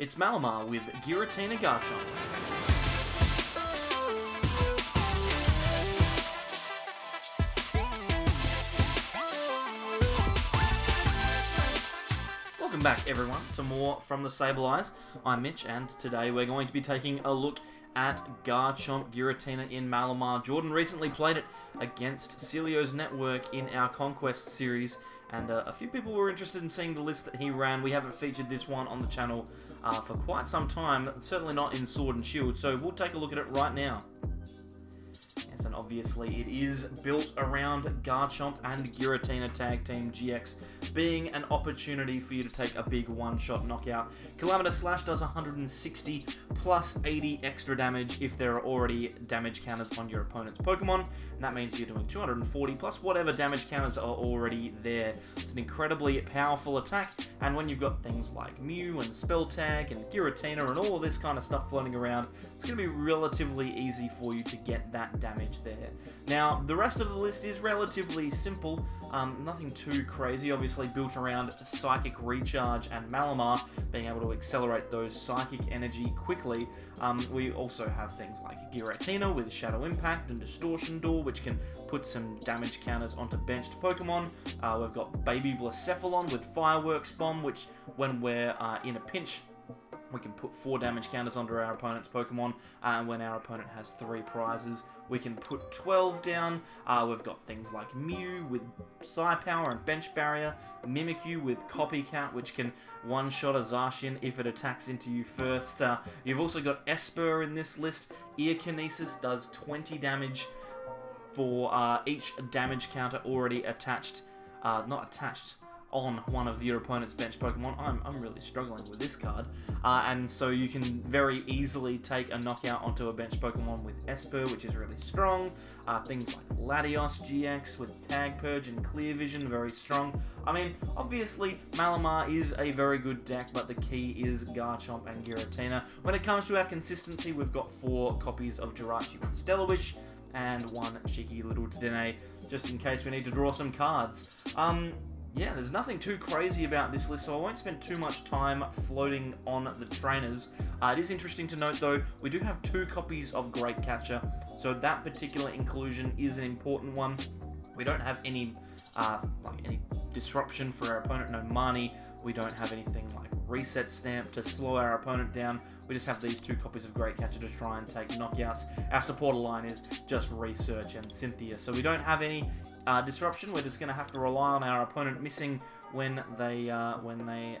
It's Malamar with Giratina Garchomp. Welcome back everyone to more from the Sableyes. I'm Mitch and today we're going to be taking a look at Garchomp Giratina in Malamar. Jordan recently played it against Celio's Network in our Conquest series, and a few people were interested in seeing the list that he ran. We haven't featured this one on the channel for quite some time, certainly not in Sword and Shield, so we'll take a look at it right now. Yes, and obviously it is built around Garchomp and Giratina Tag Team GX being an opportunity for you to take a big one-shot knockout. Calamitous Slash does 160 plus 80 extra damage if there are already damage counters on your opponent's Pokemon, and that means you're doing 240 plus whatever damage counters are already there. It's an incredibly powerful attack, and when you've got things like Mew and Spell Tag and Giratina and all of this kind of stuff floating around, it's going to be relatively easy for you to get that damage there. Now, the rest of the list is relatively simple, nothing too crazy, obviously built around Psychic Recharge and Malamar, being able to accelerate those Psychic energy quickly. We also have things like Giratina with Shadow Impact and Distortion Door, which can put some damage counters onto benched Pokemon. We've got Baby Blacephalon with Fireworks Bomb, which when we're in a pinch, we can put 4 damage counters onto our opponent's Pokemon, and when our opponent has 3 prizes, we can put 12 down. We've got things like Mew with Psy Power and Bench Barrier, Mimikyu with Copycat, which can one-shot a Zacian if it attacks into you first. You've also got Espurr in this list. Ear Kinesis does 20 damage for each damage counter already attached, on one of your opponent's bench Pokemon. I'm really struggling with this card. And so you can very easily take a knockout onto a bench Pokemon with Espurr, which is really strong. Things like Latios-GX with Tag Purge and Clear Vision, very strong. I mean, obviously, Malamar is a very good deck, but the key is Garchomp and Giratina. When it comes to our consistency, we've got 4 copies of Jirachi with Stellar Wish, and 1 cheeky little Dedenne, just in case we need to draw some cards. Yeah, there's nothing too crazy about this list, so I won't spend too much time floating on the trainers. It is interesting to note, though, we do have 2 copies of Great Catcher, so that particular inclusion is an important one. We don't have any disruption for our opponent, no Marnie. We don't have anything like Reset Stamp to slow our opponent down. We just have these 2 copies of Great Catcher to try and take knockouts. Our supporter line is just Research and Cynthia, so we don't have any disruption. We're just going to have to rely on our opponent missing when they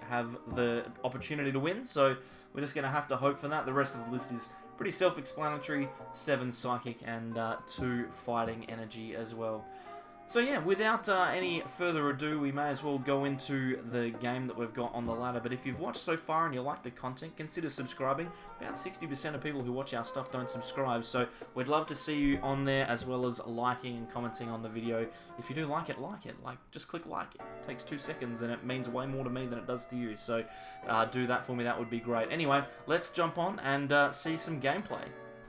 have the opportunity to win, so we're just going to have to hope for that. The rest of the list is pretty self-explanatory. 7 Psychic and 2 Fighting Energy as well. So yeah, without any further ado, we may as well go into the game that we've got on the ladder. But if you've watched so far and you like the content, consider subscribing. About 60% of people who watch our stuff don't subscribe, so we'd love to see you on there, as well as liking and commenting on the video. If you do like it, just click like. It takes 2 seconds and it means way more to me than it does to you, so do that for me, that would be great. Anyway, let's jump on and see some gameplay.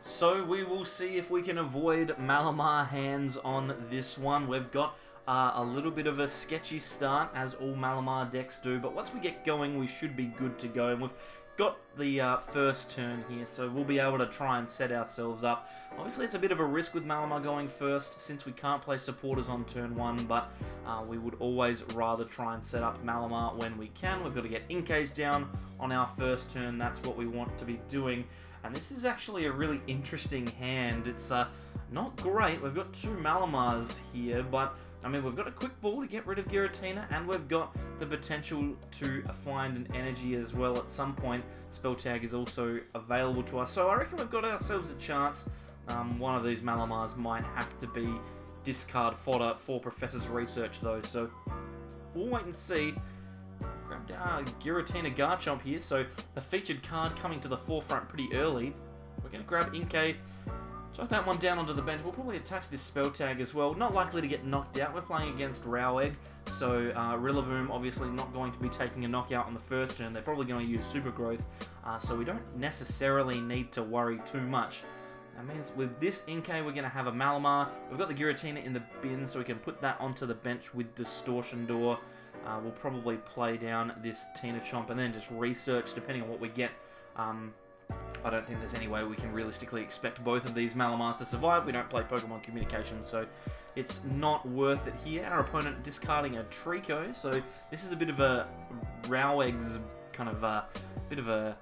So we will see if we can avoid Malamar hands on this one. We've got a little bit of a sketchy start, as all Malamar decks do, but once we get going, we should be good to go. And we've got the first turn here, so we'll be able to try and set ourselves up. Obviously, it's a bit of a risk with Malamar going first, since we can't play supporters on turn 1, but we would always rather try and set up Malamar when we can. We've got to get Inkays down on our first turn. That's what we want to be doing. And this is actually a really interesting hand. It's not great. We've got 2 Malamars here, but I mean, we've got a quick ball to get rid of Giratina, and we've got the potential to find an energy as well at some point. Spell Tag is also available to us, so I reckon we've got ourselves a chance. One of these Malamars might have to be discard fodder for Professor's Research, though, so we'll wait and see. Grabbed Giratina Garchomp here, so the featured card coming to the forefront pretty early. We're going to grab Inkay, chuck that one down onto the bench. We'll probably attach this Spell Tag as well. Not likely to get knocked out. We're playing against Rowegg, so Rillaboom obviously not going to be taking a knockout on the first turn. They're probably going to use Super Growth, so we don't necessarily need to worry too much. That means with this Inkay, we're going to have a Malamar. We've got the Giratina in the bin, so we can put that onto the bench with Distortion Door. we'll probably play down this TinaChomp and then just research depending on what we get. I don't think there's any way we can realistically expect both of these Malamars to survive. We don't play Pokemon Communication, so it's not worth it here. Our opponent discarding a Trico, so this is a bit of a Roweg's kind of bit of a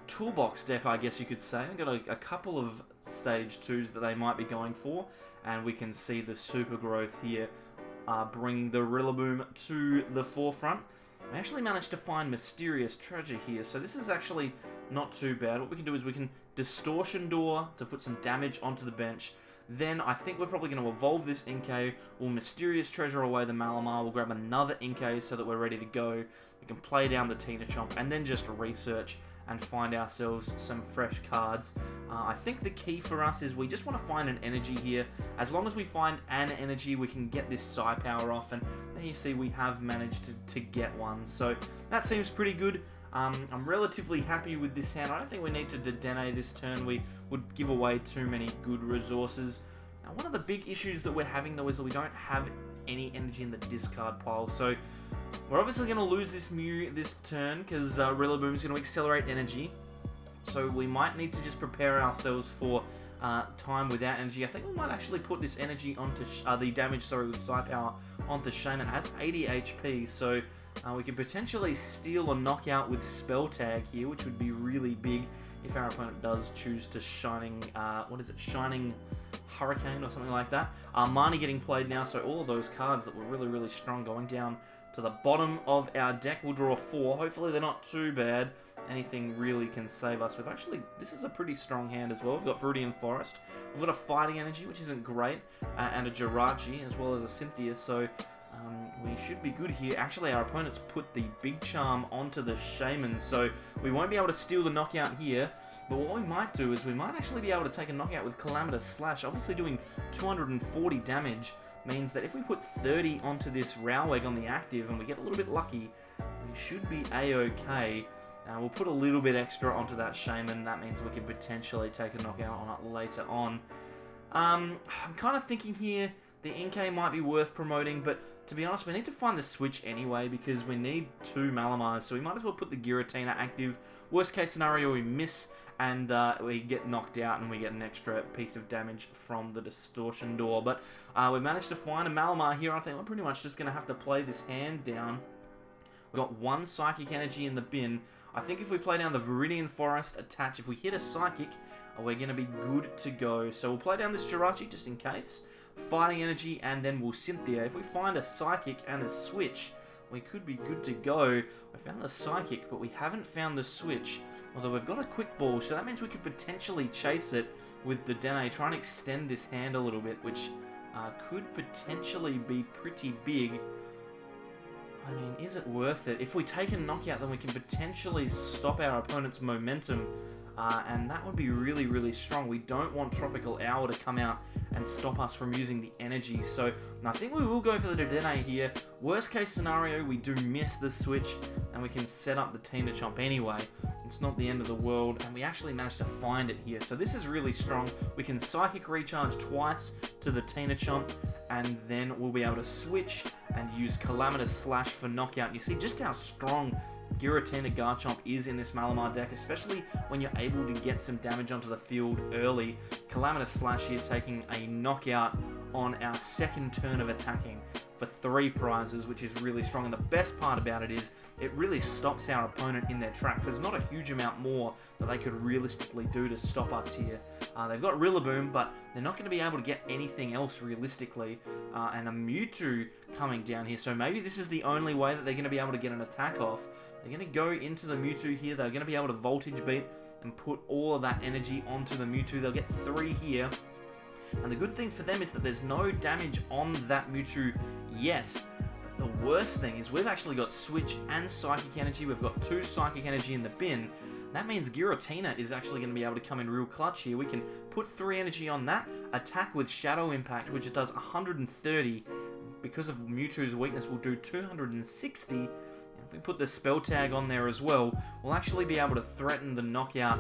toolbox deck, I guess you could say. I've got a couple of stage 2s that they might be going for, and we can see the super growth here bringing the Rillaboom to the forefront. We actually managed to find Mysterious Treasure here, so this is actually not too bad. What we can do is we can Distortion Door to put some damage onto the bench. Then I think we're probably going to evolve this Inkay. We'll Mysterious Treasure away the Malamar. We'll grab another Inkay so that we're ready to go. We can play down the TinaChomp and then just research and find ourselves some fresh cards. I think the key for us is we just want to find an energy here. As long as we find an energy, we can get this Psi Power off, and then you see we have managed to get one. So that seems pretty good. I'm relatively happy with this hand. I don't think we need to Dedenne this turn. We would give away too many good resources. Now, one of the big issues that we're having, though, is that we don't have any energy in the discard pile. So we're obviously going to lose this Mew this turn because Rillaboom's going to accelerate energy. So we might need to just prepare ourselves for time without energy. I think we might actually put this energy onto the damage, with Psi Power onto Shaman. It has 80 HP, so we could potentially steal a knockout with Spell Tag here, which would be really big if our opponent does choose to Shining Hurricane or something like that. Marnie getting played now, so all of those cards that were really, really strong going down to the bottom of our deck. We'll draw 4. Hopefully they're not too bad. Anything really can save us with. Actually, this is a pretty strong hand as well. We've got Viridian Forest. We've got a Fighting Energy, which isn't great, and a Jirachi, as well as a Cynthia, so we should be good here. Actually, our opponents put the Big Charm onto the Shaman, so we won't be able to steal the knockout here. But what we might do is we might actually be able to take a knockout with Calamitous Slash. Obviously doing 240 damage means that if we put 30 onto this Roweg on the active and we get a little bit lucky, we should be A-okay. We'll put a little bit extra onto that Shaman. That means we can potentially take a knockout on it later on. I'm kind of thinking here the Inkay might be worth promoting, but to be honest, we need to find the switch anyway because we need 2 Malamars, so we might as well put the Giratina active. Worst case scenario, we miss and we get knocked out and we get an extra piece of damage from the Distortion Door. But we managed to find a Malamar here. I think we're pretty much just going to have to play this hand down. We've got 1 Psychic Energy in the bin. I think if we play down the Viridian Forest attach, if we hit a Psychic, we're going to be good to go. So we'll play down this Jirachi just in case. Fighting Energy, and then we'll Cynthia. If we find a Psychic and a Switch, we could be good to go. We found the Psychic, but we haven't found the Switch. Although we've got a Quick Ball, so that means we could potentially chase it with Dedenne, try and extend this hand a little bit, which could potentially be pretty big. I mean, is it worth it? If we take a knockout, then we can potentially stop our opponent's momentum. And that would be really, really strong. We don't want Tropical Hour to come out and stop us from using the energy. So I think we will go for the Dedenne here. Worst case scenario, we do miss the switch and we can set up the TinaChomp anyway. It's not the end of the world, and we actually managed to find it here. So this is really strong. We can Psychic Recharge twice to the TinaChomp, and then we'll be able to switch and use Calamitous Slash for knockout. You see just how strong Giratina Garchomp is in this Malamar deck, especially when you're able to get some damage onto the field early. Calamitous Slash here taking a knockout on our second turn of attacking for 3 prizes, which is really strong. And the best part about it is it really stops our opponent in their tracks. There's not a huge amount more that they could realistically do to stop us here. They've got Rillaboom, but they're not going to be able to get anything else realistically. And a Mewtwo coming down here, so maybe this is the only way that they're going to be able to get an attack off. They're going to go into the Mewtwo here. They're going to be able to Voltage Beat and put all of that energy onto the Mewtwo. They'll get 3 here. And the good thing for them is that there's no damage on that Mewtwo yet. But the worst thing is we've actually got Switch and Psychic Energy. We've got 2 Psychic Energy in the bin. That means Giratina is actually going to be able to come in real clutch here. We can put 3 energy on that, attack with Shadow Impact, which it does 130. Because of Mewtwo's weakness, we'll do 260. If we put the Spell Tag on there as well, we'll actually be able to threaten the knockout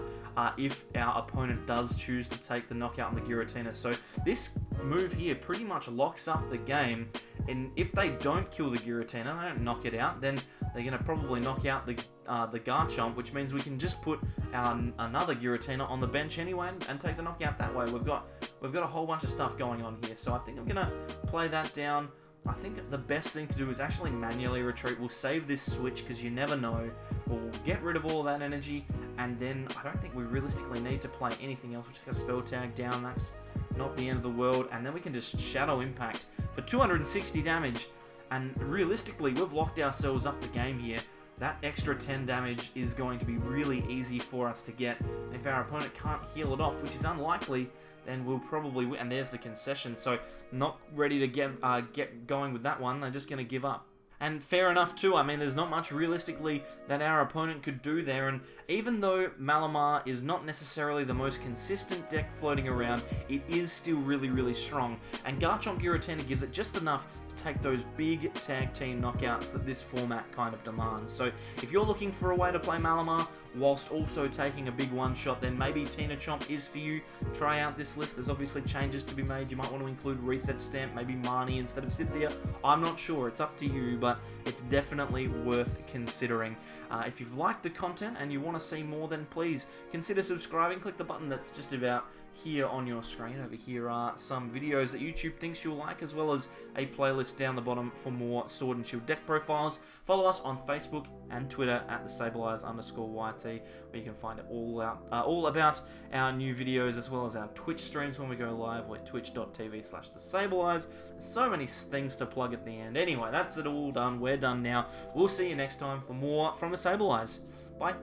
if our opponent does choose to take the knockout on the Giratina. So this move here pretty much locks up the game, And if they don't kill the Giratina, they don't knock it out, then they're going to probably knock out the Garchomp, which means we can just put another Giratina on the bench anyway and take the knockout that way. We've got a whole bunch of stuff going on here, so I think I'm going to play that down. I think the best thing to do is actually manually retreat. We'll save this switch because you never know. We'll get rid of all that energy, and then I don't think we realistically need to play anything else. We'll take a spell tag down. That's not the end of the world. And then we can just Shadow Impact for 260 damage. And realistically, we've locked ourselves up the game here. That extra 10 damage is going to be really easy for us to get. And if our opponent can't heal it off, which is unlikely, then we'll probably win. And there's the concession. So not ready to get going with that one. They're just going to give up. And fair enough too. I mean, there's not much realistically that our opponent could do there. And even though Malamar is not necessarily the most consistent deck floating around, it is still really, really strong. And Garchomp Giratina gives it just enough to take those big tag team knockouts that this format kind of demands. So if you're looking for a way to play Malamar whilst also taking a big one-shot, then maybe TinaChomp is for you. Try out this list. There's obviously changes to be made. You might want to include Reset Stamp, maybe Marnie instead of Cynthia. I'm not sure. It's up to you, but it's definitely worth considering. If you've liked the content and you want to see more, then please consider subscribing. Click the button that's just about here on your screen. Over here are some videos that YouTube thinks you'll like, as well as a playlist down the bottom for more Sword and Shield deck profiles. Follow us on Facebook and Twitter at @thesableeyes_YT, where you can find it all about our new videos, as well as our Twitch streams when we go live. We're twitch.tv/thesableeyes. There's so many things to plug at the end. Anyway, that's it all done. We're done now. We'll see you next time for more from the Sableeyes. Bye.